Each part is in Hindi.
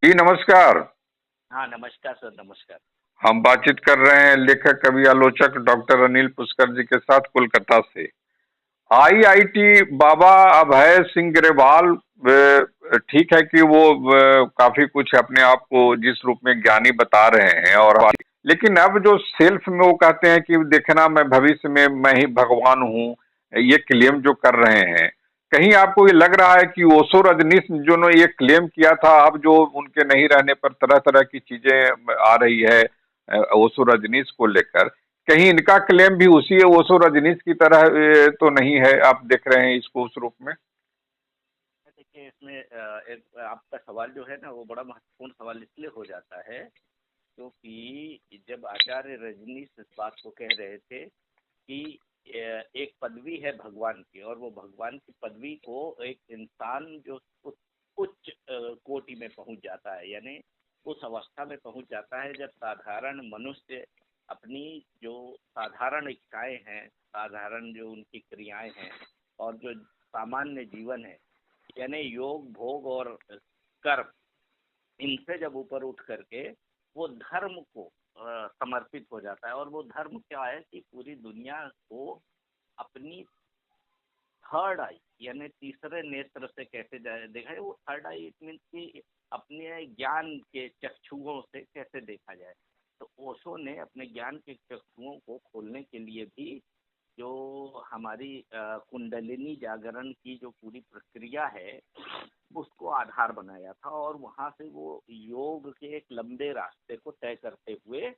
जी नमस्कार। हाँ, नमस्कार सर, नमस्कार। हम बातचीत कर रहे हैं लेखक कवि आलोचक डॉक्टर अनिल पुष्कर जी के साथ कोलकाता से। आईआईटी बाबा अभय सिंह ग्रेवाल ठीक है कि वो काफी कुछ अपने आप को जिस रूप में ज्ञानी बता रहे हैं और लेकिन अब जो सेल्फ में वो कहते हैं कि देखना मैं भविष्य में मैं ही भगवान हूँ, ये क्लेम जो कर रहे हैं, कहीं आपको ये लग रहा है कि ओशो रजनीश जो ने ये क्लेम किया था, अब जो उनके नहीं रहने पर तरह तरह की चीजें आ रही है ओशो रजनीश को लेकर, कहीं इनका क्लेम भी उसी ओशो रजनीश की तरह तो नहीं है? आप देख रहे हैं इसको उस रूप में? देखिए इसमें एक आपका सवाल जो है ना वो बड़ा महत्वपूर्ण सवाल इसलिए हो जाता है क्योंकि जब आचार्य रजनीश इस बात को कह रहे थे कि एक पदवी है भगवान की और वो भगवान की पदवी को एक इंसान जो उच्च कोटि में पहुंच जाता है, यानी उस अवस्था में पहुंच जाता है जब साधारण मनुष्य अपनी जो साधारण इच्छाएं हैं, साधारण जो उनकी क्रियाएं हैं और जो सामान्य जीवन है, यानी योग भोग और कर्म, इनसे जब ऊपर उठ करके वो धर्म को समर्पित हो जाता है। और वो धर्म क्या है कि पूरी दुनिया को अपनी थर्ड आई यानी तीसरे नेत्र से कैसे देखा जाए। वो थर्ड आई इट मीन्स कि अपने ज्ञान के चक्षुओं से कैसे देखा जाए। तो ओशो ने अपने ज्ञान के चक्षुओं को खोलने के लिए भी जो हमारी कुंडलिनी जागरण की जो पूरी प्रक्रिया है उसको आधार बनाया था, और वहां से वो योग के एक लंबे रास्ते को तय करते हुए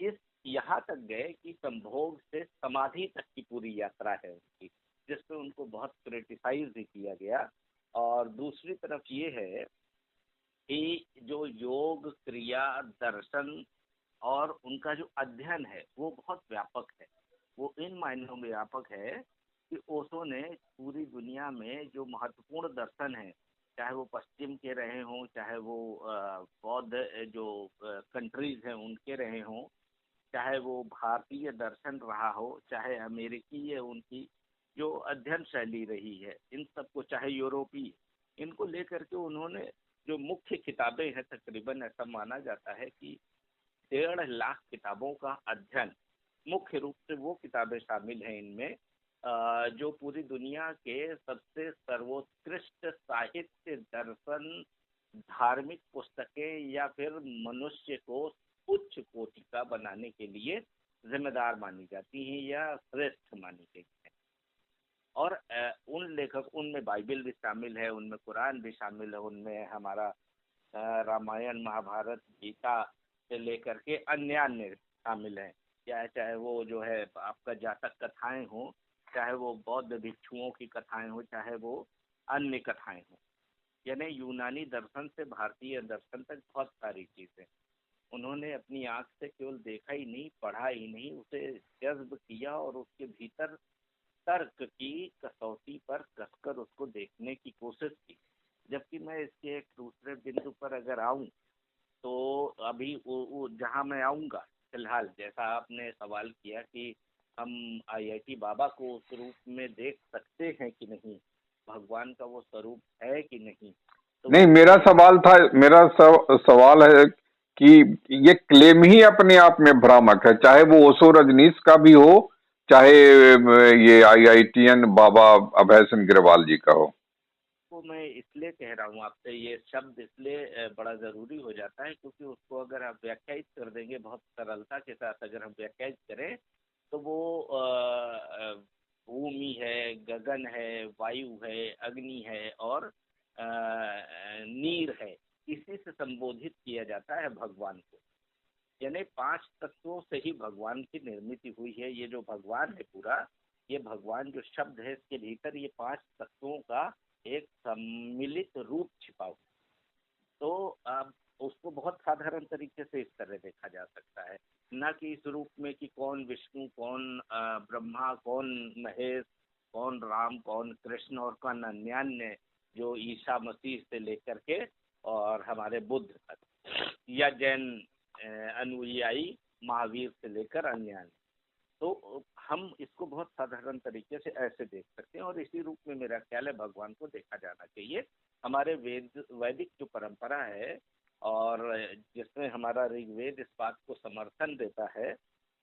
इस यहाँ तक गए कि संभोग से समाधि तक की पूरी यात्रा है उनकी, जिसपे उनको बहुत क्रिटिसाइज भी किया गया। और दूसरी तरफ ये है कि जो योग क्रिया दर्शन और उनका जो अध्ययन है वो बहुत व्यापक है। वो इन मायनों में व्यापक है कि ओशो ने पूरी दुनिया में जो महत्वपूर्ण दर्शन है, चाहे वो पश्चिम के रहे हों, चाहे वो बौद्ध जो कंट्रीज हैं उनके रहे हों, चाहे वो भारतीय दर्शन रहा हो, चाहे अमेरिकी है उनकी जो अध्ययन शैली रही है, इन सबको, चाहे यूरोपीय, इनको लेकर के उन्होंने जो मुख्य किताबें हैं, तकरीबन ऐसा माना जाता है कि 1.5 लाख किताबों का अध्ययन, मुख्य रूप से वो किताबें शामिल हैं इनमें जो पूरी दुनिया के सबसे सर्वोत्कृष्ट साहित्य, दर्शन, धार्मिक पुस्तकें या फिर मनुष्य को उच्च कोटि का बनाने के लिए जिम्मेदार मानी जाती हैं या श्रेष्ठ मानी गई है। और उन लेखक, उनमें बाइबल भी शामिल है, उनमें कुरान भी शामिल है, उनमें हमारा रामायण, महाभारत, गीता से लेकर के अन्य अन्य शामिल हैं। चाहे वो जो है आपका जातक कथाएं हो, चाहे वो बौद्ध भिक्षुओं की कथाएं हो, चाहे वो अन्य कथाएं हो, यानी यूनानी दर्शन से भारतीय दर्शन तक बहुत सारी चीजें उन्होंने अपनी आंख से केवल देखा ही नहीं, पढ़ा ही नहीं, उसे जज्ब किया और उसके भीतर तर्क की कसौटी पर कसकर उसको देखने की कोशिश की। जबकि मैं इसके एक दूसरे बिंदु पर अगर आऊं तो अभी वो जहां मैं आऊंगा फिलहाल, जैसा आपने सवाल किया कि हम आईआईटी बाबा को उस रूप में देख सकते हैं कि नहीं, भगवान का वो स्वरूप है कि नहीं, तो नहीं, वो मेरा क्लेम। सवाल था, मेरा सवाल है कि ये क्लेम ही अपने आप में भ्रामक है, चाहे वो ओशो रजनीश का भी हो, चाहे ये आईआईटीएन बाबा अभय सिंह ग्रेवाल जी का हो। तो मैं इसलिए कह रहा हूँ आपसे, ये शब्द इसलिए बड़ा ज़रूरी हो जाता है क्योंकि उसको अगर आप व्याख्यायित कर देंगे बहुत सरलता के साथ, अगर हम व्याख्यायित करें तो वो भूमि है, गगन है, वायु है, अग्नि है और नीर है, इसी से संबोधित किया जाता है भगवान को। यानी 5 तत्वों से ही भगवान की निर्मित हुई है। ये जो भगवान है पूरा, ये भगवान जो शब्द है इसके भीतर ये 5 तत्वों का एक सम्मिलित रूप छिपा हुआ। तो अब उसको बहुत साधारण तरीके से इस तरह देखा जा सकता है, न कि इस रूप में कि कौन विष्णु, कौन ब्रह्मा, कौन महेश, कौन राम, कौन कृष्ण और कौन अन्यान्य, जो ईसा मसीह से लेकर के और हमारे बुद्ध तक, या जैन अनुयायी महावीर से लेकर अन्य। तो हम इसको बहुत साधारण तरीके से ऐसे देख सकते हैं और इसी रूप में मेरा ख्याल है भगवान को देखा जाना चाहिए। हमारे वैदिक जो परंपरा है और जिसमें हमारा ऋग्वेद इस बात को समर्थन देता है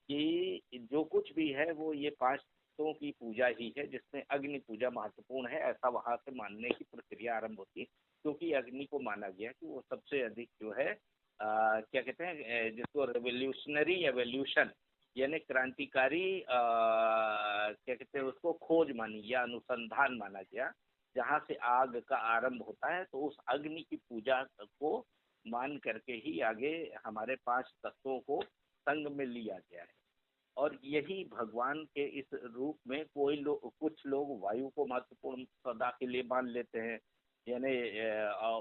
कि जो कुछ भी है वो ये 5 तत्वों की पूजा ही है, जिसमें अग्नि पूजा महत्वपूर्ण है, ऐसा वहाँ से मानने की प्रक्रिया आरंभ होती है। क्योंकि अग्नि को माना गया कि वो सबसे अधिक जो है क्या कहते हैं, जिसको रेवोल्यूशनरी एवोल्यूशन यानी क्रांतिकारी क्या कहते हैं उसको खोज मानी या अनुसंधान माना गया, जहाँ से आग का आरंभ होता है। तो उस अग्नि की पूजा को मान करके ही आगे हमारे 5 तत्वों को संग में लिया गया है। और यही भगवान के इस रूप में कुछ लोग वायु को महत्वपूर्ण सदा के लिए मान लेते हैं, यानी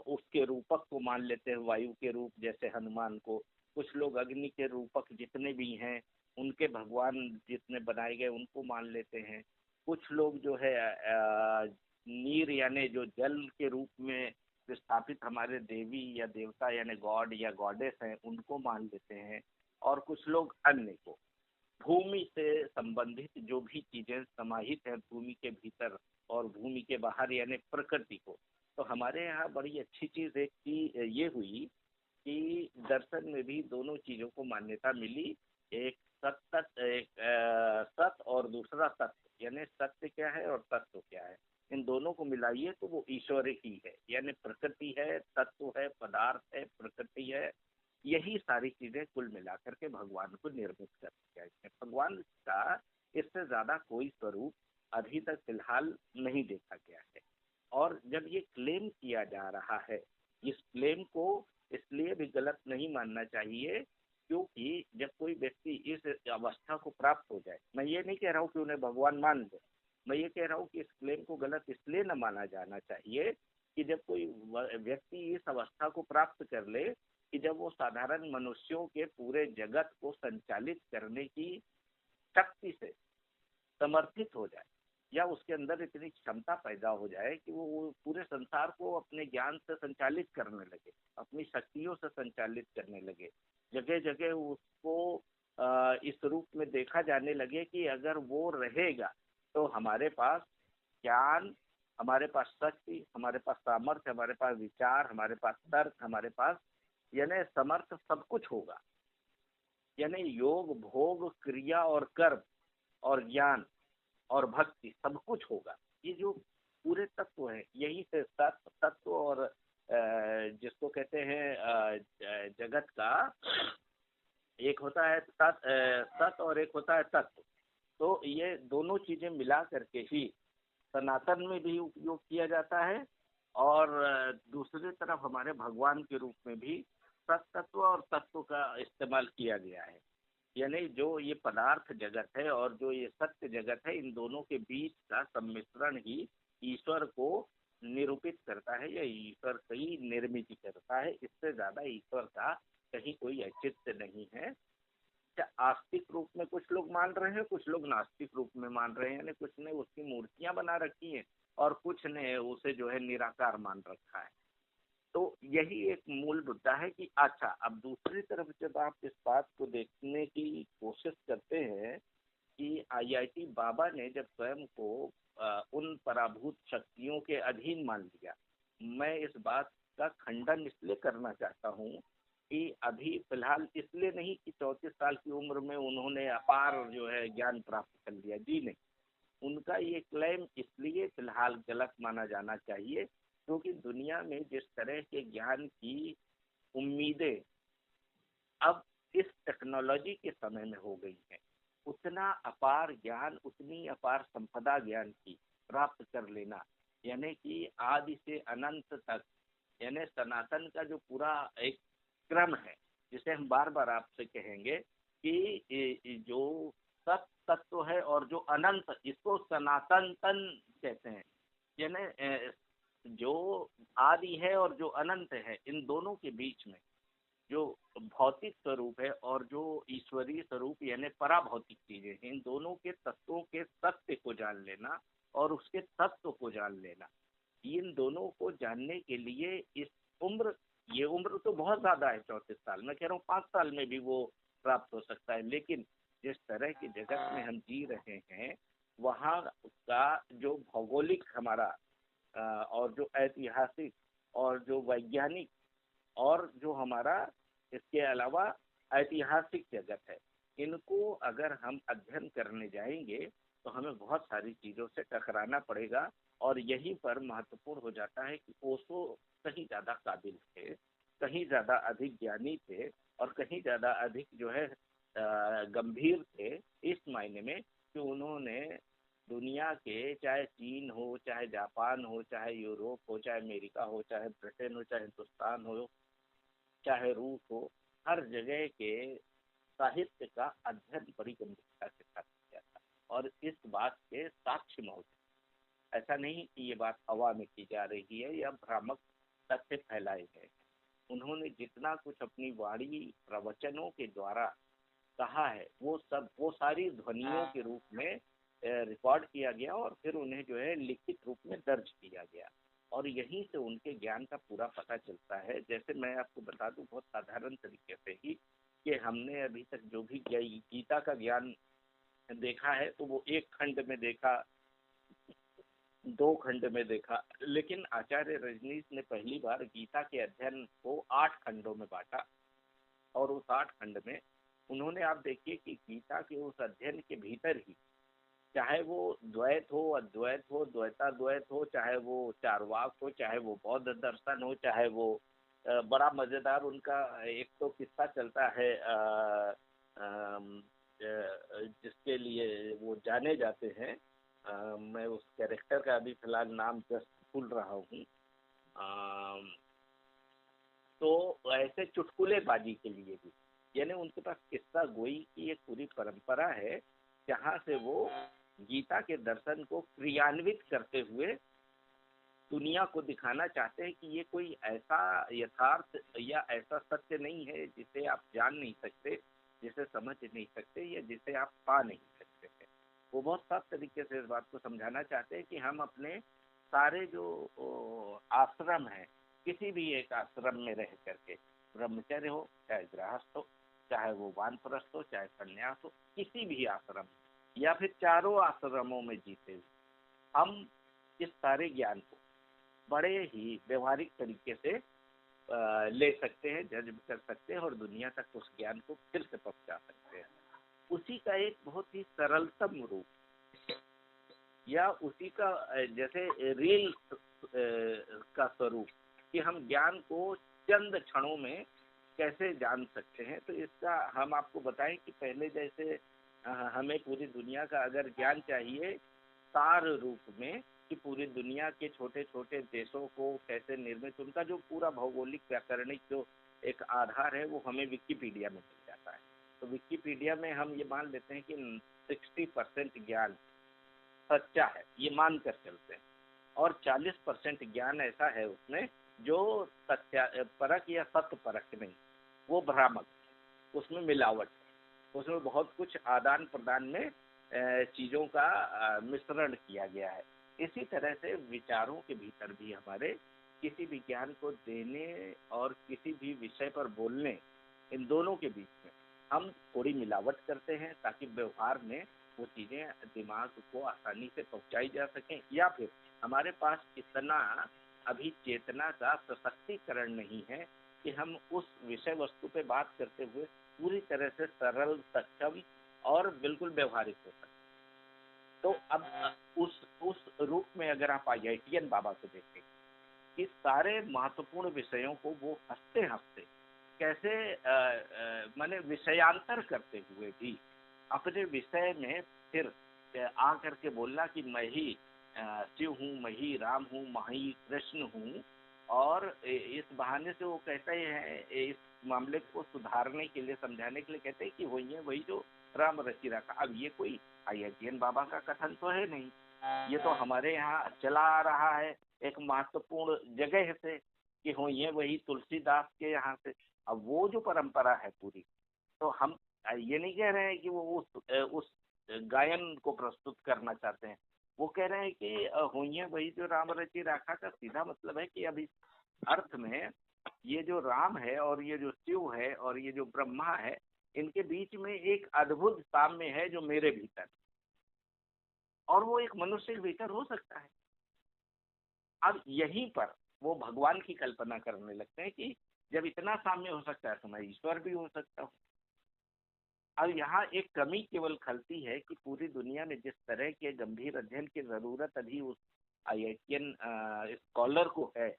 उसके रूपक को मान लेते हैं, वायु के रूप जैसे हनुमान को। कुछ लोग अग्नि के रूपक जितने भी हैं उनके भगवान जितने बनाए गए उनको मान लेते हैं। कुछ लोग जो है नीर यानी जो जल के रूप में स्थापित हमारे देवी या देवता यानी गॉड या गॉडेस हैं उनको मान लेते हैं। और कुछ लोग अन्य को, भूमि से संबंधित जो भी चीजें समाहित है भूमि के भीतर और भूमि के बाहर यानी प्रकृति को। तो हमारे यहाँ बड़ी अच्छी चीज एक की ये हुई कि दर्शन में भी दोनों चीजों को मान्यता मिली। एक सत और दूसरा तत्व, यानी सत्य क्या है और तत्व क्या है, इन दोनों को मिलाइए तो वो ईश्वर ही है। यानी प्रकृति है, तत्व है, पदार्थ है, प्रकृति है, यही सारी चीजें कुल मिलाकर के भगवान को निर्मित करती है। भगवान का इससे ज्यादा कोई स्वरूप अभी तक फिलहाल नहीं देखा गया है। और जब ये क्लेम किया जा रहा है, इस क्लेम को इसलिए भी गलत नहीं मानना चाहिए क्योंकि जब कोई व्यक्ति इस अवस्था को प्राप्त हो जाए, मैं ये नहीं कह रहा हूँ कि उन्हें भगवान मान ले, मैं ये कह रहा हूँ कि इस क्लेम को गलत इसलिए न माना जाना चाहिए कि जब कोई व्यक्ति इस अवस्था को प्राप्त कर ले कि जब वो साधारण मनुष्यों के पूरे जगत को संचालित करने की शक्ति से समर्थित हो जाए, या उसके अंदर इतनी क्षमता पैदा हो जाए कि वो पूरे संसार को अपने ज्ञान से संचालित करने लगे, अपनी शक्तियों से संचालित करने लगे। जगह जगह उसको इस रूप में देखा जाने लगे कि अगर वो रहेगा तो हमारे पास ज्ञान, हमारे पास शक्ति, हमारे पास सामर्थ्य, हमारे पास विचार, हमारे पास तर्क, हमारे पास यानी समर्थ सब कुछ होगा। यानी योग, भोग, क्रिया और कर्म और ज्ञान और भक्ति सब कुछ होगा। ये जो पूरे तत्व हैं, यही से तत्व और जिसको कहते हैं जगत का, एक होता है सत और एक होता है तत्व। तो ये दोनों चीजें मिला करके ही सनातन में भी उपयोग किया जाता है और दूसरी तरफ हमारे भगवान के रूप में भी सत तत्व और तत्व का इस्तेमाल किया गया है। यानी जो ये पदार्थ जगत है और जो ये सत्य जगत है, इन दोनों के बीच का सम्मिश्रण ही ईश्वर को निरूपित करता है या ईश्वर की निर्मित करता है। इससे ज्यादा ईश्वर का कहीं कोई औचित्य नहीं है। आस्तिक रूप में कुछ लोग मान रहे हैं, कुछ लोग नास्तिक रूप में मान रहे हैं, यानी कुछ ने उसकी मूर्तियां बना रखी हैं और कुछ ने उसे जो है निराकार मान रखा है। तो यही एक मूल मुद्दा है कि अच्छा, अब दूसरी तरफ जब आप इस बात को देखने की कोशिश करते हैं कि आईआईटी बाबा ने जब स्वयं को उन पराभूत शक्तियों के अधीन मान लिया, मैं इस बात का खंडन इसलिए करना चाहता हूँ कि अभी फिलहाल इसलिए नहीं कि 34 साल की उम्र में उन्होंने अपार जो है ज्ञान प्राप्त कर लिया, जी नहीं। उनका ये क्लेम इसलिए फिलहाल गलत माना जाना चाहिए क्योंकि दुनिया में जिस तरह के ज्ञान की उम्मीदें अब इस टेक्नोलॉजी के समय में हो गई हैं, उतना अपार ज्ञान, उतनी अपार संपदा ज्ञान की प्राप्त कर लेना, यानी कि आदि से अनंत तक, यानी सनातन का जो पूरा एक क्रम है, जिसे हम बार बार आपसे कहेंगे कि जो सत तत्व है और जो अनंत, इसको सनातन तन कहते हैं। यानी जो आदि है और जो अनंत है, इन दोनों के बीच में जो भौतिक स्वरूप है और जो ईश्वरीय स्वरूप यानी पराभौतिक चीजें हैं, इन दोनों के तत्वों के सत्य को जान लेना और उसके तत्व को जान लेना, इन दोनों को जानने के लिए इस उम्र, ये उम्र तो बहुत ज्यादा है 34 साल, मैं कह रहा हूँ 5 साल में भी वो प्राप्त हो सकता है। लेकिन जिस तरह के जगत में हम जी रहे हैं, वहाँ का जो भौगोलिक हमारा और जो ऐतिहासिक और जो वैज्ञानिक और जो हमारा इसके अलावा ऐतिहासिक जगत है, इनको अगर हम अध्ययन करने जाएंगे तो हमें बहुत सारी चीज़ों से टकराना पड़ेगा। और यहीं पर महत्वपूर्ण हो जाता है कि ओशो कहीं ज़्यादा काबिल थे, कहीं ज़्यादा अधिक ज्ञानी थे, और कहीं ज़्यादा अधिक जो है गंभीर थे, इस मायने में कि उन्होंने दुनिया के, चाहे चीन हो, चाहे जापान हो, चाहे यूरोप हो, चाहे अमेरिका हो, चाहे ब्रिटेन हो, चाहे हिंदुस्तान हो, चाहे रूस हो, हर जगह के साहित्य का अध्ययन बड़ी गंभीरता के साथ किया था। और इस बात के साक्ष्य मौजूद, ऐसा नहीं कि ये बात हवा में की जा रही है या भ्रामक तथ्य फैलाए गए। उन्होंने जितना कुछ अपनी वाणी प्रवचनों के द्वारा कहा है, वो सारी ध्वनियों के रूप में रिकॉर्ड किया गया और फिर उन्हें जो है लिखित रूप में दर्ज किया गया। और यहीं से उनके ज्ञान का पूरा पता चलता है। जैसे मैं आपको बता दूं बहुत साधारण तरीके से ही, कि हमने अभी तक जो भी गीता का ज्ञान देखा है तो वो एक खंड में देखा, दो खंड में देखा, लेकिन आचार्य रजनीश ने पहली बार गीता के अध्ययन को 8 खंडों में बांटा। और उस 8 खंड में उन्होंने, आप देखिए कि गीता के उस अध्ययन के भीतर ही, चाहे वो द्वैत हो, अद्वैत हो, द्वैताद्वैत हो, चाहे वो चारवाक हो, चाहे वो बौद्ध दर्शन हो, चाहे वो बड़ा मजेदार उनका एक तो किस्सा चलता है, जिसके लिए वो जाने जाते हैं, मैं उस कैरेक्टर का अभी फिलहाल नाम जस्ट भूल रहा हूँ। तो ऐसे चुटकुलेबाजी के लिए भी, यानी उनके पास किस्सा गोई की एक पूरी परंपरा है, जहाँ से वो गीता के दर्शन को क्रियान्वित करते हुए दुनिया को दिखाना चाहते हैं कि ये कोई ऐसा यथार्थ या ऐसा सत्य नहीं है जिसे आप जान नहीं सकते, जिसे समझ नहीं सकते, या जिसे आप पा नहीं सकते हैं। वो बहुत साफ तरीके से इस बात को समझाना चाहते हैं कि हम अपने सारे जो आश्रम हैं, किसी भी एक आश्रम में रह करके, ब्रह्मचर्य हो चाहे गृहस्थ हो, चाहे वो वानप्रस्थ हो चाहे संन्यास हो, किसी भी आश्रम या फिर चारों आश्रमों में जीते हुए हम इस सारे ज्ञान को बड़े ही व्यवहारिक तरीके से ले सकते हैं, जज कर सकते हैं और दुनिया तक उस ज्ञान को फिर से पहुंचा सकते हैं। उसी का एक बहुत ही सरलतम रूप, या उसी का जैसे रील का स्वरूप, कि हम ज्ञान को चंद क्षणों में कैसे जान सकते हैं। तो इसका हम आपको बताएं कि पहले जैसे हमें पूरी दुनिया का अगर ज्ञान चाहिए सार रूप में, कि पूरी दुनिया के छोटे छोटे देशों को कैसे निर्मित, उनका जो पूरा भौगोलिक व्याकरणिक जो एक आधार है वो हमें विकिपीडिया में मिल जाता है। तो विकिपीडिया में हम ये मान लेते हैं कि 60% ज्ञान सच्चा है, ये मान कर चलते हैं, और 40% ज्ञान ऐसा है उसमें जो सत्य परक या सत्य परक नहीं, वो भ्रामक, उसमें मिलावट, उसमें बहुत कुछ आदान प्रदान में चीज़ों का मिश्रण किया गया है। इसी तरह से विचारों के भीतर भी हमारे किसी भी ज्ञान को देने और किसी भी विषय पर बोलने, इन दोनों के बीच में हम थोड़ी मिलावट करते हैं, ताकि व्यवहार में वो चीज़ें दिमाग को आसानी से पहुंचाई जा सकें, या फिर हमारे पास इतना अभी चेतना का सशक्तिकरण नहीं है कि हम उस विषय वस्तु पे बात करते हुए पूरी तरह से सरल, सक्षम और बिल्कुल व्यवहारिक हो सकते। तो अब उस रूप में अगर आप IITian बाबा को देखें, कि सारे महत्वपूर्ण विषयों को वो हंसते हंसते कैसे माने विषयांतर करते हुए भी अपने विषय में फिर आ करके बोलना कि मैं ही शिव हूँ, मैं ही राम हूँ, मैं ही कृष्ण हूँ। और इस बहाने से वो कहते हैं, इस मामले को सुधारने के लिए, समझाने के लिए कहते हैं कि वही है वही जो राम रचि रखा। अब ये कोई IITian बाबा का कथन तो है नहीं, ये तो हमारे यहाँ चला आ रहा है एक महत्वपूर्ण जगह से, कि हो ये वही तुलसीदास के यहाँ से। अब वो जो परंपरा है पूरी, तो हम ये नहीं कह रहे हैं कि वो उस गायन को प्रस्तुत करना चाहते हैं, वो कह रहे हैं कि होइए वही जो राम रचि राखा का सीधा मतलब है कि अभी अर्थ में ये जो राम है और ये जो शिव है और ये जो ब्रह्मा है, इनके बीच में एक अद्भुत साम्य है जो मेरे भीतर, और वो एक मनुष्य के भीतर हो सकता है। अब यहीं पर वो भगवान की कल्पना करने लगते हैं कि जब इतना साम्य हो सकता है तो मैं ईश्वर भी हो सकता हूँ। अब यहाँ एक कमी केवल खलती है कि पूरी दुनिया में जिस तरह के गंभीर अध्ययन की जरूरत अभी उस आईआईटीएन स्कॉलर को है,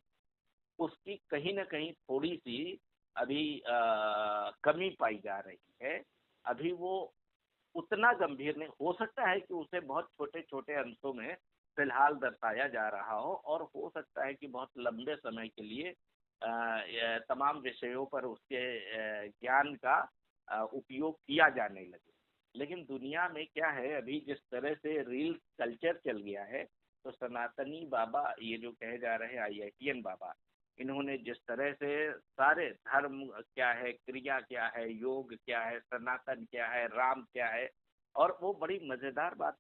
उसकी कहीं ना कहीं थोड़ी सी अभी कमी पाई जा रही है। अभी वो उतना गंभीर नहीं हो सकता है कि उसे बहुत छोटे छोटे अंशों में फिलहाल दर्शाया जा रहा हो, और हो सकता है कि बहुत लंबे समय के लिए ये तमाम विषयों पर उसके ज्ञान का उपयोग किया जाने लगे। लेकिन दुनिया में क्या है, अभी जिस तरह से रील कल्चर चल गया है, तो सनातनी बाबा ये जो कहे जा रहे हैं आईआईटीएन बाबा, इन्होंने जिस तरह से सारे धर्म क्या है, क्रिया क्या है, योग क्या है, सनातन क्या है, राम क्या है, और वो बड़ी मजेदार बात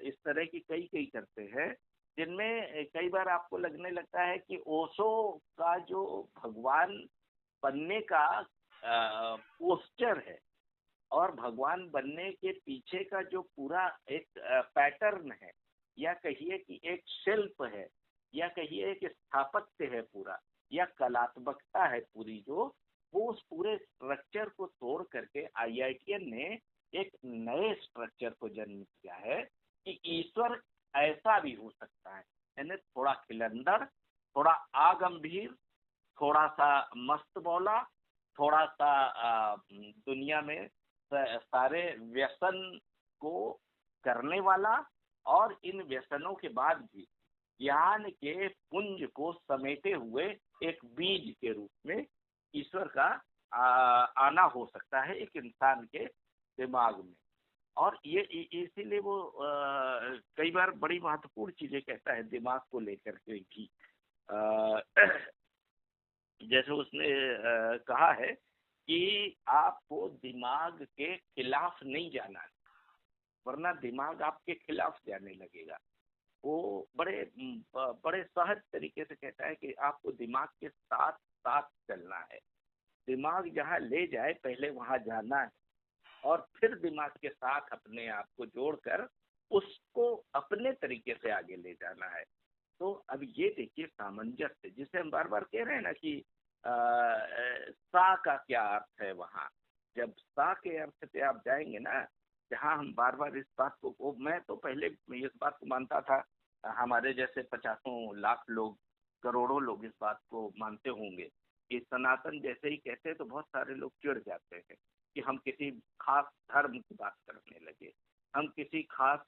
इस तरह की कई कई करते हैं, जिनमें कई बार आपको लगने लगता है कि ओशो का जो भगवान बनने का पोस्टर है और भगवान बनने के पीछे का जो पूरा एक पैटर्न है, या कहिए कि एक शिल्प है, या कहिए एक स्थापत्य है पूरा, या कलात्मकता है पूरी, जो वो उस पूरे स्ट्रक्चर को तोड़ करके आईआईटीएन ने एक नए स्ट्रक्चर को जन्म दिया है कि ईश्वर ऐसा भी हो सकता है। यानी थोड़ा खिलंदड़, थोड़ा आगंभीर, थोड़ा सा मस्त मौला, थोड़ा सा दुनिया में सारे व्यसन को करने वाला, और इन व्यसनों के बाद भी ज्ञान के पुंज को समेटे हुए एक बीज के रूप में ईश्वर का आना हो सकता है एक इंसान के दिमाग में। और ये इसीलिए वो कई बार बड़ी महत्वपूर्ण चीजें कहता है दिमाग को लेकर के भी। जैसे उसने कहा है कि आपको दिमाग के खिलाफ नहीं जाना, वरना दिमाग आपके खिलाफ जाने लगेगा। वो बड़े सहज तरीके से कहता है कि आपको दिमाग के साथ साथ चलना है, दिमाग जहाँ ले जाए पहले वहां जाना है, और फिर दिमाग के साथ अपने आप को जोड़कर उसको अपने तरीके से आगे ले जाना है। तो अब ये देखिए सामंजस्य, जिसे हम बार बार कह रहे हैं ना कि सा का क्या अर्थ है वहाँ। जब सा के अर्थ पे आप जाएंगे ना, जहाँ हम बार बार इस बात को, मैं तो पहले इस बात को मानता था, हमारे जैसे पचासों लाख लोग, करोड़ों लोग इस बात को मानते होंगे कि सनातन जैसे ही कहते हैं तो बहुत सारे लोग चिढ़ जाते हैं कि हम किसी खास धर्म की बात करने लगे, हम किसी खास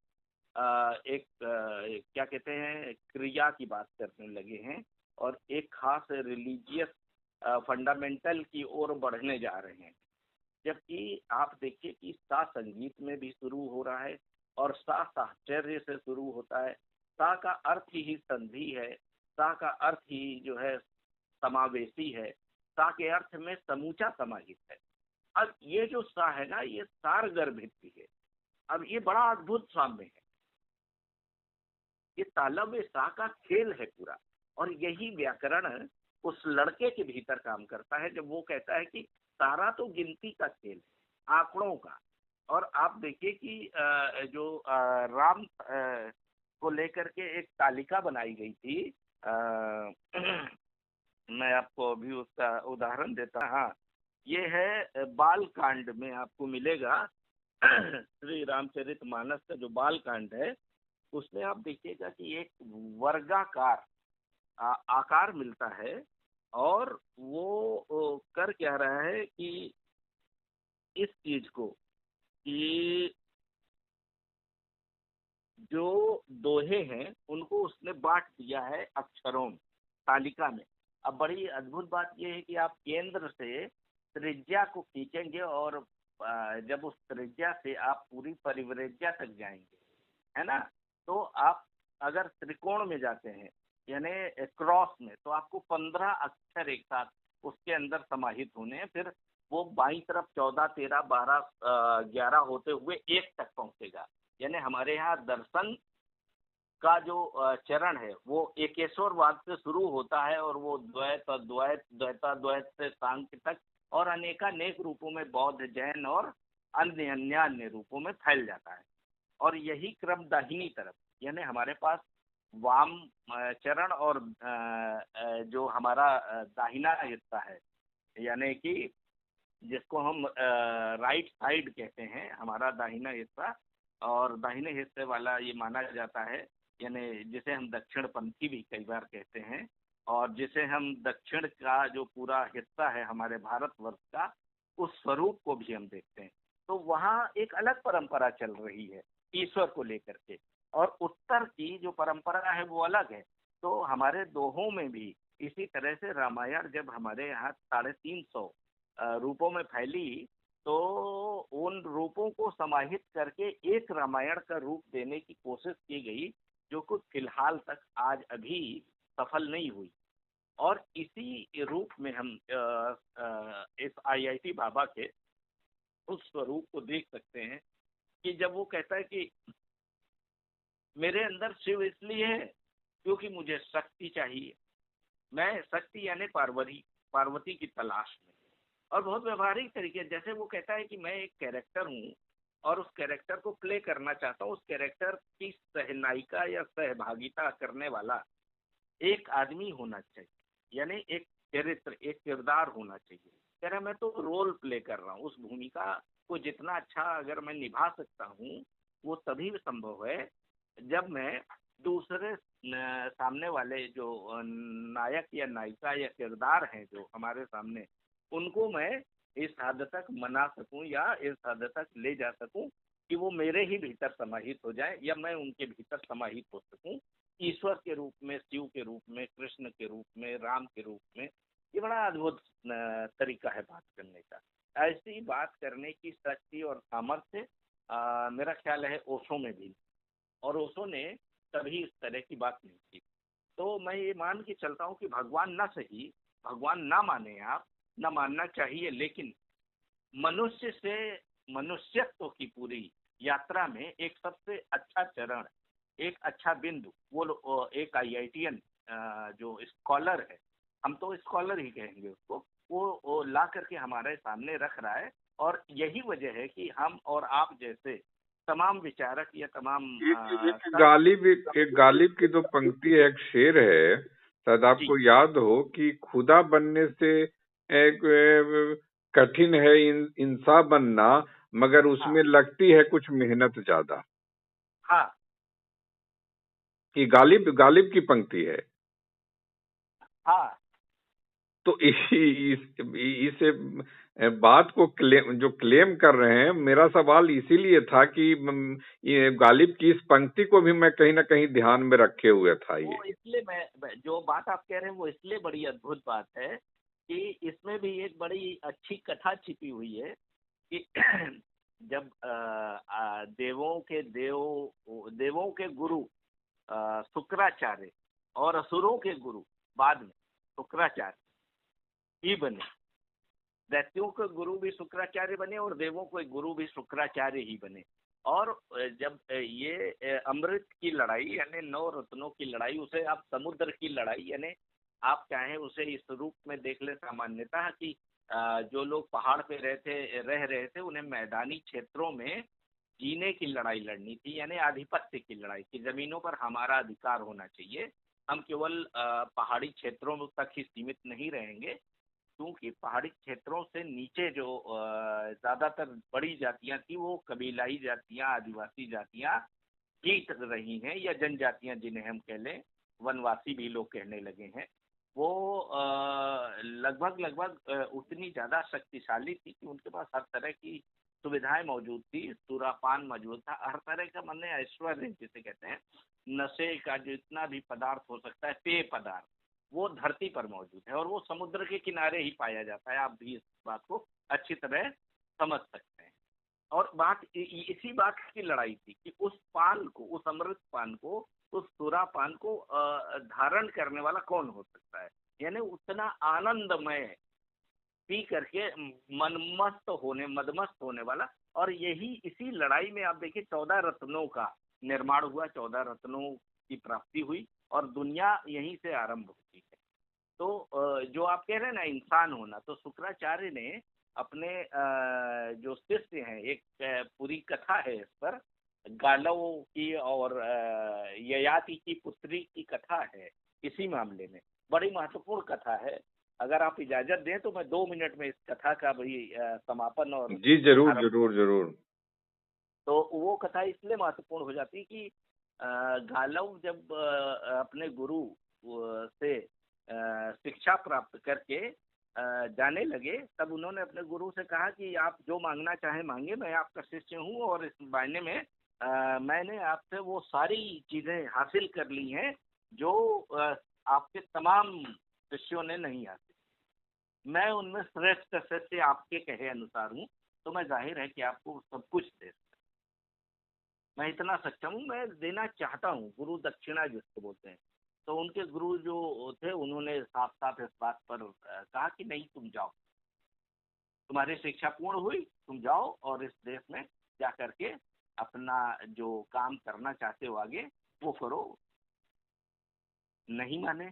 क्या कहते हैं क्रिया की बात करने लगे हैं, और एक खास रिलीजियस फंडामेंटल की ओर बढ़ने जा रहे हैं। जबकि आप देखिए कि सा संगीत में भी शुरू हो रहा है, और सा साहचर्य से शुरू होता है। सा का अर्थ ही संधि है, सा का अर्थ ही जो है समावेशी है, सा के अर्थ में समूचा समाहित है। अब ये जो सा है ना, ये सार गर्भित भी है। अब ये बड़ा अद्भुत साम्य है, ये तालव्य सा का खेल है पूरा। और यही व्याकरण उस लड़के के भीतर काम करता है जब वो कहता है कि सारा तो गिनती का खेल है, आंकड़ों का। और आप देखिए कि जो राम को लेकर के एक तालिका बनाई गई थी, मैं आपको अभी उसका उदाहरण देता। हाँ, ये है बाल कांड में आपको मिलेगा। श्री रामचरितमानस का जो बाल कांड है, उसमें आप देखिएगा कि एक वर्गाकार आकार मिलता है, और वो कर क्या रहा है कि इस चीज को कि जो दोहे हैं उनको उसने बांट दिया है अक्षरों में, तालिका में। अब बड़ी अद्भुत बात यह है कि आप केंद्र से त्रिज्या को खींचेंगे, और जब उस त्रिज्या से आप पूरी परिव्रेज्या तक जाएंगे, है ना, तो आप अगर त्रिकोण में जाते हैं यानी क्रॉस में, तो आपको 15 अक्षर एक साथ उसके अंदर समाहित होने हैं। फिर वो बाईं तरफ 14, 13, 12, 11 होते हुए एक तक पहुंचेगा। यानी हमारे यहाँ दर्शन का जो चरण है वो एकेश्वरवाद से शुरू होता है, और वो द्वैत द्वैत द्वैताद्वैत से सांख्य तक, और अनेकानेक रूपों में बौद्ध, जैन और अन्य रूपों में फैल जाता है। और यही क्रम दाहिनी तरफ, यानी हमारे पास वाम चरण और जो हमारा दाहिना हिस्सा है, यानी कि जिसको हम राइट साइड कहते हैं, हमारा दाहिना हिस्सा, और दाहिने हिस्से वाला ये माना जाता है, यानी जिसे हम दक्षिणपंथी भी कई बार कहते हैं, और जिसे हम दक्षिण का जो पूरा हिस्सा है हमारे भारतवर्ष का, उस स्वरूप को भी हम देखते हैं। तो वहाँ एक अलग परंपरा चल रही है ईश्वर को लेकर के, और उत्तर की जो परंपरा है वो अलग है। तो हमारे दोहों में भी इसी तरह से रामायण जब हमारे यहाँ 350 रूपों में फैली, तो उन रूपों को समाहित करके एक रामायण का रूप देने की कोशिश की गई, जो कि फिलहाल तक आज अभी सफल नहीं हुई। और इसी रूप में हम इस आईआईटी बाबा के उस स्वरूप को देख सकते हैं कि जब वो कहता है कि मेरे अंदर शिव इसलिए है क्योंकि मुझे शक्ति चाहिए, मैं शक्ति यानी पार्वती की तलाश में। और बहुत व्यवहारिक तरीके, जैसे वो कहता है कि मैं एक कैरेक्टर हूँ और उस कैरेक्टर को प्ले करना चाहता हूँ, उस कैरेक्टर की सहनायिका या सहभागिता करने वाला एक आदमी होना चाहिए, यानी एक चरित्र, एक किरदार होना चाहिए। कह रहा मैं तो रोल प्ले कर रहा हूँ, उस भूमिका को जितना अच्छा अगर मैं निभा सकता हूँ वो तभी संभव है जब मैं दूसरे सामने वाले जो नायक या नायिका या किरदार हैं जो हमारे सामने, उनको मैं इस हद तक मना सकूं या इस हद तक ले जा सकूं कि वो मेरे ही भीतर समाहित हो जाए या मैं उनके भीतर समाहित हो सकूं, ईश्वर के रूप में, शिव के रूप में, कृष्ण के रूप में, राम के रूप में। ये बड़ा अद्भुत तरीका है बात करने का। ऐसी बात करने की शक्ति और सामर्थ्य मेरा ख्याल है ओशो में भी, और ओशो ने कभी इस तरह की बात नहीं की। तो मैं ये मान के चलता हूँ कि भगवान ना सही, भगवान ना माने आप, ना मानना चाहिए, लेकिन मनुष्य से मनुष्यत्व की पूरी यात्रा में एक सबसे अच्छा चरण, एक अच्छा बिंदु, वो एक आईआईटीएन जो स्कॉलर है, हम तो स्कॉलर ही कहेंगे उसको, वो ला करके हमारे सामने रख रहा है। और यही वजह है कि हम और आप जैसे तमाम विचारक या तमाम एक गालिब की जो पंक्ति है, एक शेर है, शायद जी आपको याद हो कि खुदा बनने से एक कठिन है इंसान बनना, मगर हाँ उसमें लगती है कुछ मेहनत ज्यादा। हाँ ये गालिब की पंक्ति है। हाँ तो इस बात को जो क्लेम कर रहे हैं, मेरा सवाल इसीलिए था कि ये गालिब की इस पंक्ति को भी मैं कहीं ना कहीं ध्यान में रखे हुए था। ये वो इसलिए जो बात आप कह रहे हैं वो इसलिए बड़ी अद्भुत बात है कि इसमें भी एक बड़ी अच्छी कथा छिपी हुई है कि जब देवों के गुरु शुक्राचार्य और असुरों के गुरु बाद में शुक्राचार्य ही बने, दैत्यों के गुरु भी शुक्राचार्य बने और देवों के गुरु भी शुक्राचार्य ही बने। और जब ये अमृत की लड़ाई यानी 9 रत्नों की लड़ाई, उसे आप समुद्र की लड़ाई यानी आप चाहें उसे इस रूप में देख ले, सामान्यतः कि जो लोग पहाड़ पे रह रहे थे उन्हें मैदानी क्षेत्रों में जीने की लड़ाई लड़नी थी, यानी आधिपत्य की लड़ाई कि जमीनों पर हमारा अधिकार होना चाहिए, हम केवल पहाड़ी क्षेत्रों तक ही सीमित नहीं रहेंगे, क्योंकि पहाड़ी क्षेत्रों से नीचे जो ज्यादातर बड़ी जातियां थी वो कबीलाई जातियां, आदिवासी जातियां जीत रही हैं, या जनजातियां जिन्हें हम कह लें, वनवासी भी लोग कहने लगे हैं, वो लगभग लगभग उतनी ज्यादा शक्तिशाली थी कि उनके पास हर तरह की सुविधाएं मौजूद थी, सुरापान मौजूद था, हर तरह का मन ऐश्वर्य जिसे कहते हैं, नशे का जितना भी पदार्थ हो सकता है, पेय पदार्थ, वो धरती पर मौजूद है और वो समुद्र के किनारे ही पाया जाता है। आप भी इस बात को अच्छी तरह समझ सकते हैं। और बात इसी बात की लड़ाई थी कि उस पान को, उस अमृत पान को, उस सुरा पान को धारण करने वाला कौन हो सकता है, यानी उतना आनंदमय पी करके मदमस्त होने वाला। और यही इसी लड़ाई में आप देखिए 14 रत्नों का निर्माण हुआ, 14 रत्नों की प्राप्ति हुई और दुनिया यहीं से आरंभ होती है। तो जो आप कह रहे हैं ना इंसान होना, तो शुक्राचार्य ने अपने जो शिष्य हैं, एक पूरी कथा है इस पर, गालव की और ययाति की पुत्री की कथा है इसी मामले में, बड़ी महत्वपूर्ण कथा है। अगर आप इजाजत दें तो मैं 2 मिनट में इस कथा का भाई समापन और जी जरूर आरंभ। जरूर जरूर। तो वो कथा इसलिए महत्वपूर्ण हो जाती है कि गालव जब अपने गुरु से शिक्षा प्राप्त करके जाने लगे, तब उन्होंने अपने गुरु से कहा कि आप जो मांगना चाहे मांगे, मैं आपका शिष्य हूँ और इस मायने में मैंने आपसे वो सारी चीजें हासिल कर ली हैं जो आपके तमाम शिष्यों ने नहीं हासिल। मैं उनमें श्रेष्ठ शिष्य आपके कहे अनुसार हूँ, तो मैं जाहिर है कि आपको सब कुछ दे सकता हूं। मैं इतना सक्षम हूँ, मैं देना चाहता हूँ, गुरु दक्षिणा जिसको बोलते हैं। तो उनके गुरु जो थे उन्होंने साफ साफ इस बात पर कहा कि नहीं, तुम जाओ, तुम्हारी शिक्षा पूर्ण हुई, तुम जाओ और इस देश में जा करके अपना जो काम करना चाहते हो आगे वो करो। नहीं माने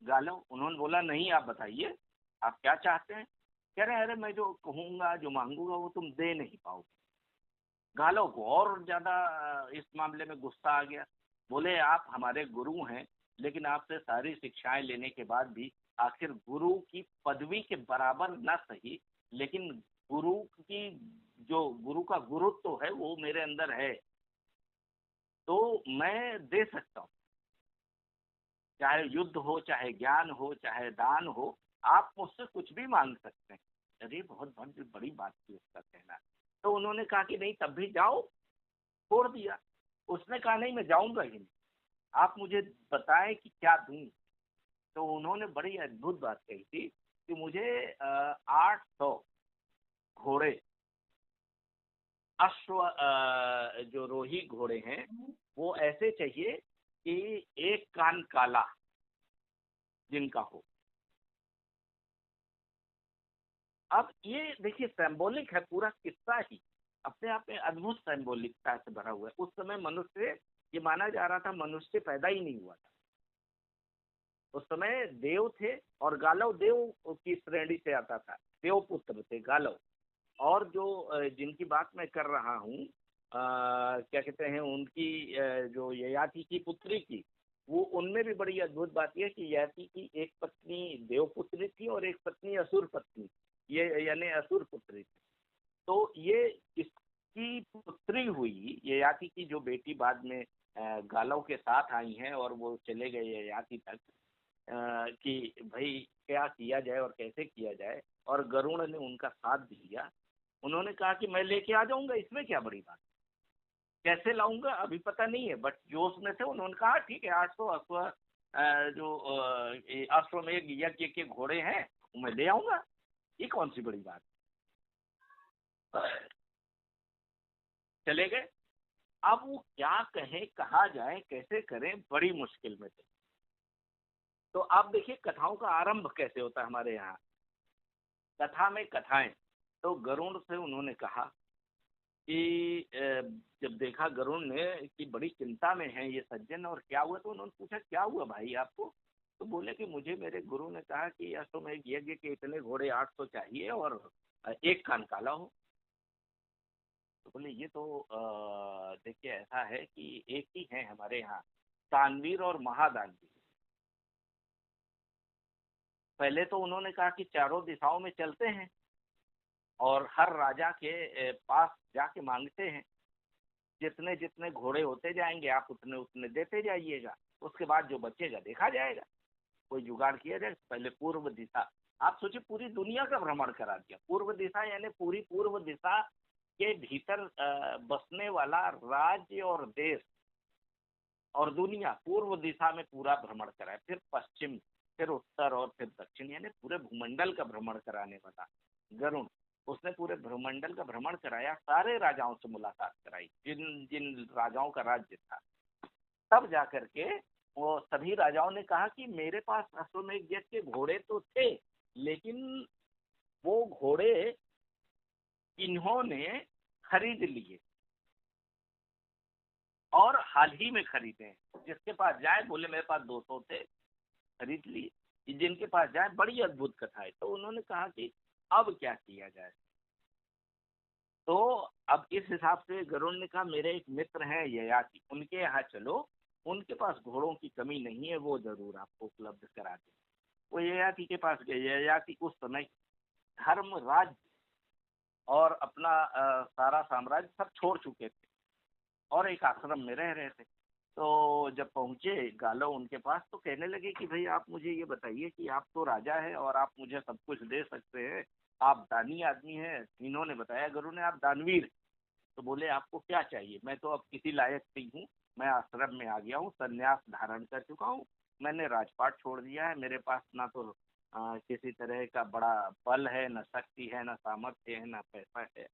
गालव। उन्होंने बोला नहीं, आप बताइए आप क्या चाहते हैं। कह रहे अरे मैं जो कहूंगा जो मांगूंगा वो तुम दे नहीं पाओगे। गालव को और ज्यादा इस मामले में गुस्सा आ गया। बोले आप हमारे गुरु हैं, लेकिन आपसे सारी शिक्षाएं लेने के बाद भी आखिर गुरु की पदवी के बराबर ना सही, लेकिन गुरु की जो गुरु का गुरुत्व तो है वो मेरे अंदर है, तो मैं दे सकता हूँ। चाहे युद्ध हो, चाहे ज्ञान हो, चाहे दान हो, आप मुझसे कुछ भी मांग सकते हैं। अरे बहुत बड़ी बड़ी बात थी उसका कहना। तो उन्होंने कहा कि नहीं, तब भी जाओ। छोड़ दिया। उसने कहा नहीं, मैं जाऊंगा ही नहीं, आप मुझे बताएं कि क्या दूं। तो उन्होंने बड़ी अद्भुत बात कही थी कि मुझे 800 घोड़े, अश्व, जो रोही घोड़े हैं वो ऐसे चाहिए कि एक कान काला जिनका हो। अब ये देखिए सिंबॉलिक है, पूरा किस्सा ही अपने आप में अद्भुत सिंबॉलिकता से भरा हुआ है। उस समय मनुष्य, ये माना जा रहा था मनुष्य पैदा ही नहीं हुआ था। उस समय देव थे और गालव देव की श्रेणी से आता था, देवपुत्र थे गालव। और जो जिनकी बात मैं कर रहा हूँ, क्या कहते हैं उनकी, जो ययाति की पुत्री थी, वो उनमें भी बड़ी अद्भुत बात यह है कि ययाति की एक पत्नी देवपुत्री थी और एक पत्नी असुर पत्नी, ये यानी असुर पुत्री थी। तो ये इसकी पुत्री हुई, ययाति की जो बेटी बाद में गालव के साथ आई हैं और वो चले गए ययाति तक, कि भाई क्या किया जाए और कैसे किया जाए, और गरुड़ ने उनका साथ दिया। उन्होंने कहा कि मैं लेके आ जाऊंगा, इसमें क्या बड़ी बात, कैसे लाऊंगा अभी पता नहीं है, बट जोश में थे। उन्होंने कहा ठीक है, 800 अश्व, जो अश्वमेध यज्ञ के घोड़े हैं वो मैं ले आऊंगा, ये कौन सी बड़ी बात। चले गए। अब वो क्या कहें, कहा जाए, कैसे करें, बड़ी मुश्किल में थे। तो आप देखिए कथाओं का आरंभ कैसे होता है हमारे यहाँ। कथा में कथाएं। तो गरुड़ से उन्होंने कहा कि जब देखा गरुड़ ने कि बड़ी चिंता में है ये सज्जन और क्या हुआ, तो उन्होंने पूछा क्या हुआ भाई आपको। तो बोले कि मुझे मेरे गुरु ने कहा कि अश्वमेध यज्ञ के इतने घोड़े 800 चाहिए और एक कान काला हो। तो बोले ये तो देखिए ऐसा है कि एक ही है हमारे यहाँ, दानवीर और महादानवीर। पहले तो उन्होंने कहा कि चारों दिशाओं में चलते हैं और हर राजा के पास जाके मांगते हैं, जितने जितने घोड़े होते जाएंगे आप उतने उतने देते जाइएगा, उसके बाद जो बचेगा देखा जाएगा, कोई जुगाड़ किया जाए। पहले पूर्व दिशा, आप सोचिए पूरी दुनिया का भ्रमण करा दिया। पूर्व दिशा यानी पूरी पूर्व दिशा के भीतर बसने वाला राज्य और देश और दुनिया, पूर्व दिशा में पूरा भ्रमण कराए, फिर पश्चिम, फिर उत्तर और फिर दक्षिण, यानी पूरे भूमंडल का भ्रमण कराने वाला गरुड़। उसने पूरे भूमंडल का भ्रमण कराया, सारे राजाओं से मुलाकात कराई जिन जिन राजाओं का राज्य था। तब जाकर के वो सभी राजाओं ने कहा कि मेरे पास अश्वमेध यज्ञ के घोड़े तो थे, लेकिन वो घोड़े इन्होंने खरीद लिए और हाल ही में खरीदे हैं। जिसके पास जाए बोले मेरे पास 200 थे, खरीद लिए। जिनके पास जाए, बड़ी अद्भुत कथा है। तो उन्होंने कहा कि अब क्या किया जाए। तो अब इस हिसाब से गरुड़ ने कहा मेरे एक मित्र हैं ययाति, उनके यहाँ चलो, उनके पास घोड़ों की कमी नहीं है, वो जरूर आपको उपलब्ध करा दें। वो ययाति के पास गए। ययाति उस समय धर्म, राज्य और अपना सारा साम्राज्य सब छोड़ चुके थे और एक आश्रम में रह रहे थे। तो जब पहुंचे गालो उनके पास, तो कहने लगे कि भाई आप मुझे ये बताइए कि आप तो राजा है और आप मुझे सब कुछ दे सकते हैं, आप दानी आदमी हैं। इन्होंने बताया गुरु ने, आप दानवीर। तो बोले आपको क्या चाहिए? मैं तो अब किसी लायक नहीं हूँ, मैं आश्रम में आ गया हूँ, संन्यास धारण कर चुका हूँ, मैंने राजपाट छोड़ दिया है, मेरे पास ना तो किसी तरह का बड़ा बल है, न शक्ति है, न सामर्थ्य है, न पैसा है,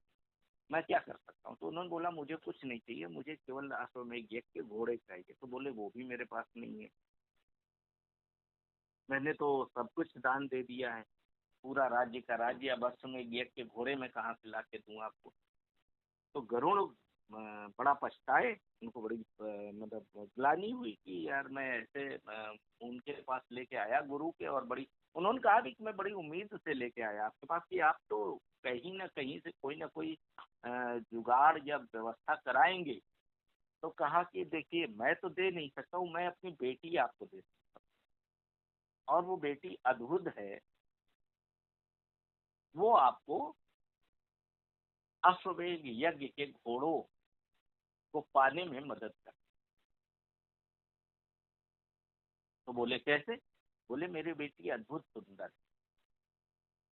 मैं क्या कर सकता हूँ? तो उन्होंने बोला मुझे कुछ नहीं चाहिए, मुझे केवल अश्वमेध यज्ञ के घोड़े चाहिए। तो बोले वो भी मेरे पास नहीं है, मैंने तो सब कुछ दान दे दिया है, पूरा राज्य का राज्य, अब अश्वमेध यज्ञ के घोड़े मैं कहाँ से ला के दूँ आपको? तो गरुड़ बड़ा पछताए, उनको बड़ी मतलब ग्लानि हुई कि यार मैं ऐसे उनके पास लेके आया गुरु के, और बड़ी उन्होंने कहा भी कि मैं बड़ी उम्मीद से लेके आया आपके पास कि आप तो कहीं ना कहीं से कोई ना कोई जुगाड़ या व्यवस्था कराएंगे। तो कहा कि देखिए मैं तो दे नहीं सकता हूँ, मैं अपनी बेटी आपको दे सकता हूँ, और वो बेटी अद्भुत है, वो आपको अश्वमेध यज्ञ के घोड़ों को पाने में मदद कर। तो बोले कैसे? बोले मेरी बेटी अद्भुत सुंदर है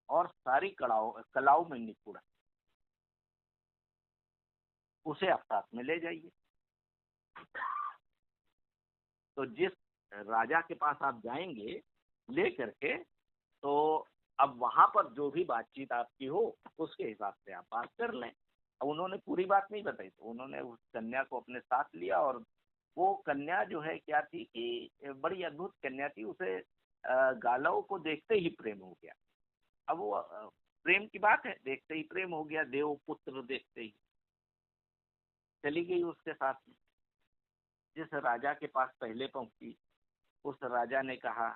और सारी कलाओं में निपुण है, उसे आप साथ में ले जाइए। तो जिस राजा के पास आप जाएंगे ले करके, तो अब वहां पर जो भी बातचीत आपकी हो उसके हिसाब से आप बात कर लें। अब उन्होंने पूरी बात नहीं बताई, तो उन्होंने उस कन्या को अपने साथ लिया, और वो कन्या जो है क्या थी कि बड़ी अद्भुत कन्या थी, उसे गालव को देखते ही प्रेम हो गया। अब वो प्रेम की बात है, देखते ही प्रेम हो गया, देव पुत्र देखते ही चली गई उसके साथ में। जिस राजा के पास पहले पहुंची, उस राजा ने कहा,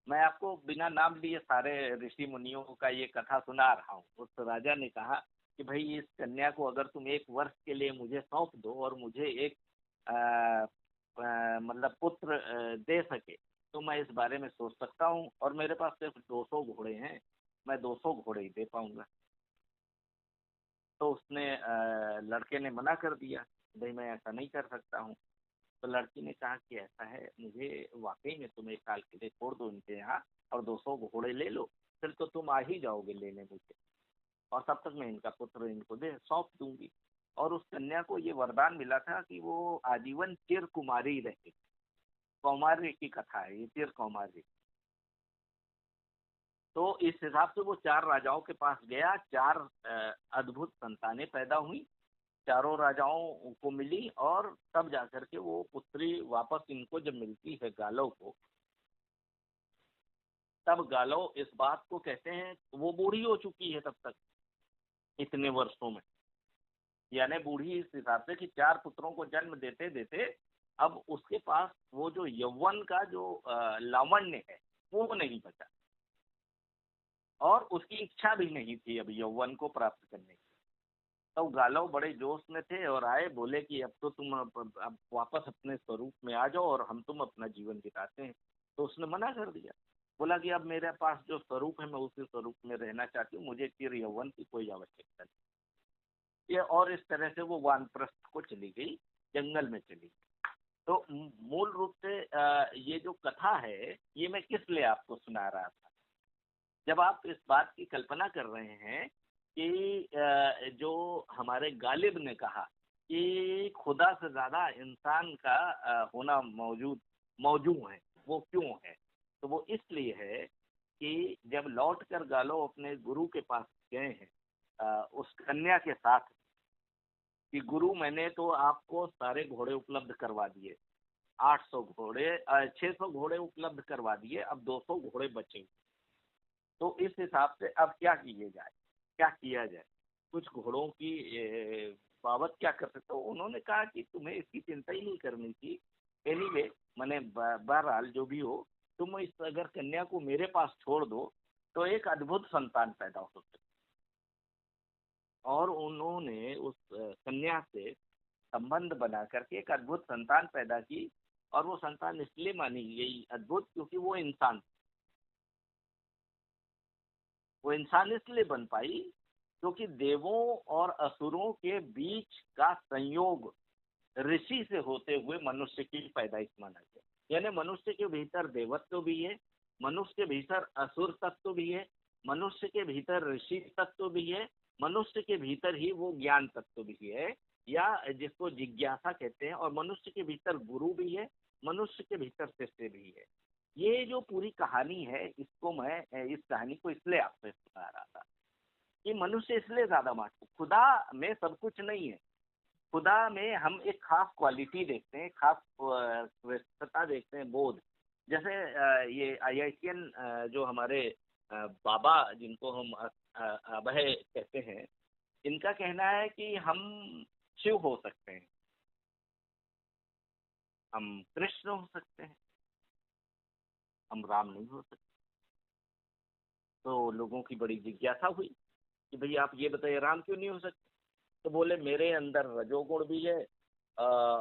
मैं आपको बिना नाम लिए सारे ऋषि मुनियों का ये कथा सुना रहा हूँ। उस राजा ने कहा कि भाई इस कन्या को अगर तुम 1 वर्ष के लिए मुझे सौंप दो और मुझे एक मतलब पुत्र दे सके, तो मैं इस बारे में सोच सकता हूँ, और मेरे पास सिर्फ 200 घोड़े हैं, मैं 200 घोड़े ही दे पाऊंगा। तो उसने लड़के ने मना कर दिया, भाई मैं ऐसा नहीं कर सकता हूँ। तो लड़की ने कहा कि ऐसा है, मुझे वाकई में तुम 1 साल के लिए छोड़ दो इनके यहाँ और 200 घोड़े ले लो, फिर तो तुम आ ही जाओगे लेने मुझे, और तब तक मैं इनका पुत्र इनको दे सौंप दूंगी। और उस कन्या को ये वरदान मिला था कि वो आजीवन चिर कुमारी रहे। कौमार्य की कथा है ये, चिर कौमार्य। तो इस हिसाब से वो 4 राजाओं के पास गया, 4 अद्भुत संतानें पैदा हुई, चारों राजाओं को मिली, और तब जाकर के वो पुत्री वापस इनको जब मिलती है गालो को, तब गालो इस बात को कहते हैं, वो बूढ़ी हो चुकी है तब तक इतने वर्षों में, यानी बूढ़ी इस हिसाब से कि 4 पुत्रों को जन्म देते देते अब उसके पास वो जो यौवन का जो लावण्य है वो नहीं बचा, और उसकी इच्छा भी नहीं थी अब यौवन को प्राप्त करने की। तो गालव बड़े जोश में थे और आए, बोले कि अब तो तुम अब वापस अपने स्वरूप में आ जाओ और हम तुम अपना जीवन बिताते हैं। तो उसने मना कर दिया, बोला कि अब मेरे पास जो स्वरूप है मैं उसी स्वरूप में रहना चाहती हूँ, मुझे चिर यौवन की कोई आवश्यकता नहीं। ये और इस तरह से वो वानप्रस्थ को चली गई, जंगल में चली गई। तो मूल रूप से ये जो कथा है ये मैं किस लिए आपको सुना रहा था, जब आप इस बात की कल्पना कर रहे हैं कि जो हमारे गालिब ने कहा कि खुदा से ज्यादा इंसान का होना मौजू है, वो क्यों है? तो वो इसलिए है कि जब लौट कर गालो अपने गुरु के पास गए हैं उस कन्या के साथ, कि गुरु मैंने तो आपको सारे घोड़े उपलब्ध करवा दिए, 800 घोड़े 600 घोड़े उपलब्ध करवा दिए, अब 200 घोड़े बचे, तो इस हिसाब से अब क्या किए जाए, क्या किया जाए, कुछ घोड़ों की बाबत क्या कर सकते हो? उन्होंने कहा कि तुम्हें इसकी चिंता ही नहीं करनी थी, एनीवे मैंने बहरहाल जो भी हो, तुम इस अगर कन्या को मेरे पास छोड़ दो तो एक अद्भुत संतान पैदा हो सकती। और उन्होंने उस कन्या से संबंध बना करके एक अद्भुत संतान पैदा की, और वो संतान इसलिए मानी गई अद्भुत क्योंकि वो इंसान थी। वो इंसान इसलिए बन पाई क्योंकि देवों और असुरों के बीच का संयोग ऋषि से होते हुए मनुष्य की पैदाइश माना गया। यानी मनुष्य के भीतर देवत्व भी है, मनुष्य के भीतर असुर तत्व भी है, मनुष्य के भीतर ऋषि तत्व भी है, मनुष्य के भीतर ही वो ज्ञान तत्व भी है, या जिसको जिज्ञासा कहते हैं, और मनुष्य के भीतर गुरु भी है, मनुष्य के भीतर शिष्य भी है। ये जो पूरी कहानी है, इसको मैं इस कहानी को इसलिए आपसे सुना रहा था कि मनुष्य इसलिए ज्यादा महत्व, खुदा में सब कुछ नहीं है। खुदा में हम एक खास क्वालिटी देखते हैं, खास श्रेष्ठता देखते हैं, बोध। जैसे ये आईआईटीएन जो हमारे बाबा जिनको हम अभय कहते हैं, इनका कहना है कि हम शिव हो सकते हैं, हम कृष्ण हो सकते हैं, हम राम नहीं हो सकते। तो लोगों की बड़ी जिज्ञासा हुई कि भाई आप ये बताइए राम क्यों नहीं हो सकते। तो बोले मेरे अंदर रजोगुण भी है,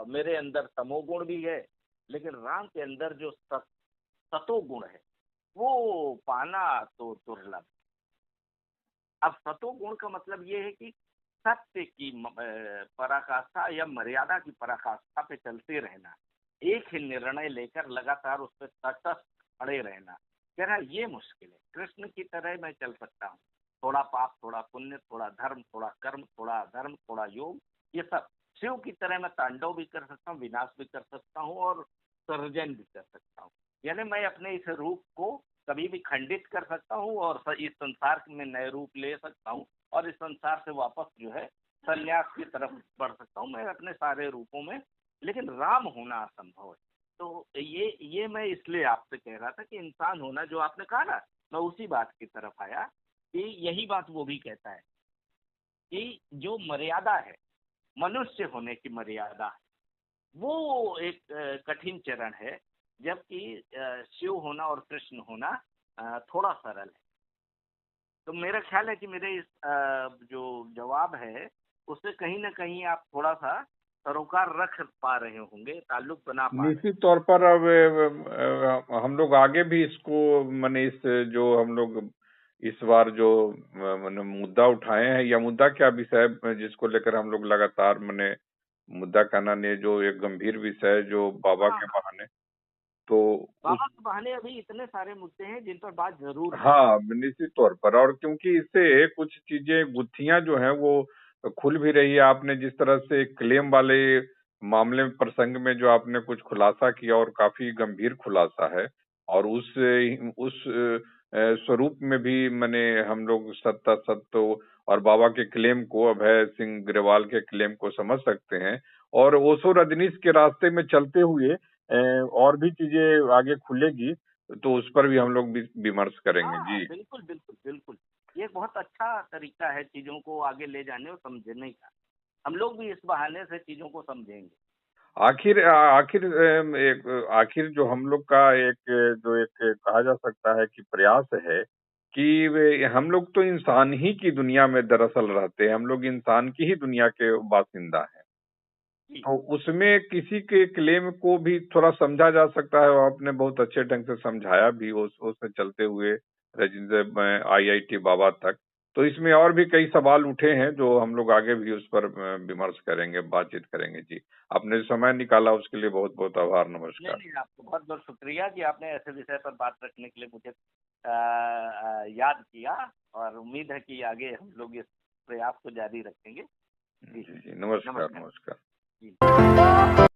मेरे अंदर तमोगुण भी है, लेकिन राम के अंदर जो सतोगुण है वो पाना तो दुर्लभ। अब सतोगुण का मतलब ये है कि सत्य की पराकाष्ठा या मर्यादा की पराकाष्ठा पे चलते रहना, एक ही निर्णय लेकर लगातार उस पर तटस्थ खड़े रहना। कह रहा ये मुश्किल है। कृष्ण की तरह मैं चल सकता हूँ, थोड़ा पाप थोड़ा पुण्य, थोड़ा धर्म थोड़ा कर्म, थोड़ा अधर्म थोड़ा योग, ये सब। शिव की तरह मैं तांडव भी कर सकता हूँ, विनाश भी कर सकता हूँ और सर्जन भी कर सकता हूँ। यानी मैं अपने इस रूप को कभी भी खंडित कर सकता हूँ और इस संसार में नए रूप ले सकता हूँ, और इस संसार से वापस जो है संन्यास की तरफ बढ़ सकता हूँ मैं अपने सारे रूपों में। लेकिन राम होना असंभव है। तो ये मैं इसलिए आपसे कह रहा था कि इंसान होना, जो आपने कहा ना, मैं उसी बात की तरफ आया कि यही बात वो भी कहता है कि जो मर्यादा है, मनुष्य होने की मर्यादा है, वो एक कठिन चरण है, जबकि शिव होना और कृष्ण होना थोड़ा सरल है। तो मेरा ख्याल है कि मेरे इस जो जवाब है उससे कहीं ना कहीं आप थोड़ा सा सरोकार रख पा रहे होंगे, ताल्लुक बना पा रहे निश्चित तौर पर अब हम लोग आगे भी इसको माने इस जो हम लोग इस बार जो माने मुद्दा उठाए हैं, या मुद्दा क्या विषय जिसको लेकर हम लोग लगातार माने मुद्दा कहना नहीं, जो एक गंभीर विषय जो बाबा हाँ के हाँ, बहाने, तो उस बाबा के बहाने अभी इतने सारे मुद्दे हैं जिन पर बात जरूर की। हाँ निश्चित तौर पर, और क्योंकि इससे कुछ चीजें गुत्थियां जो हैं वो खुल भी रही है। आपने जिस तरह से क्लेम वाले मामले में प्रसंग में जो आपने कुछ खुलासा किया, और काफी गंभीर खुलासा है, और उस स्वरूप में भी मैंने हम लोग सत्ता सत्य और बाबा के क्लेम को, अभय सिंह ग्रेवाल के क्लेम को समझ सकते हैं। और ओशो रजनीश के रास्ते में चलते हुए और भी चीजें आगे खुलेगी, तो उस पर भी हम लोग विमर्श करेंगे हाँ जी। बिल्कुल बिल्कुल बिल्कुल, ये बहुत अच्छा तरीका है चीजों को आगे ले जाने और समझने का। हम लोग भी इस बहाने से चीजों को समझेंगे। आखिर आखिर एक आखिर जो हम लोग का एक कहा जा सकता है कि प्रयास है कि हम लोग तो इंसान ही की दुनिया में दरअसल रहते हैं, हम लोग इंसान की ही दुनिया के बासिंदा हैं। जी तो उसमें किसी के क्लेम को भी थोड़ा समझा जा सकता है, और आपने बहुत अच्छे ढंग से समझाया भी उससे चलते हुए रजिंद्र आईआईटी बाबा तक। तो इसमें और भी कई सवाल उठे हैं जो हम लोग आगे भी उस पर विमर्श करेंगे, बातचीत करेंगे जी। आपने जो समय निकाला उसके लिए बहुत बहुत आभार, नहीं नमस्कार। नहीं, आपको बहुत बहुत शुक्रिया कि आपने ऐसे विषय पर बात रखने के लिए मुझे याद किया, और उम्मीद है कि आगे हम लोग इस प्रयास को जारी रखेंगे। जी जी जी, नमस्कार नमस्कार। नमस्कार। जी।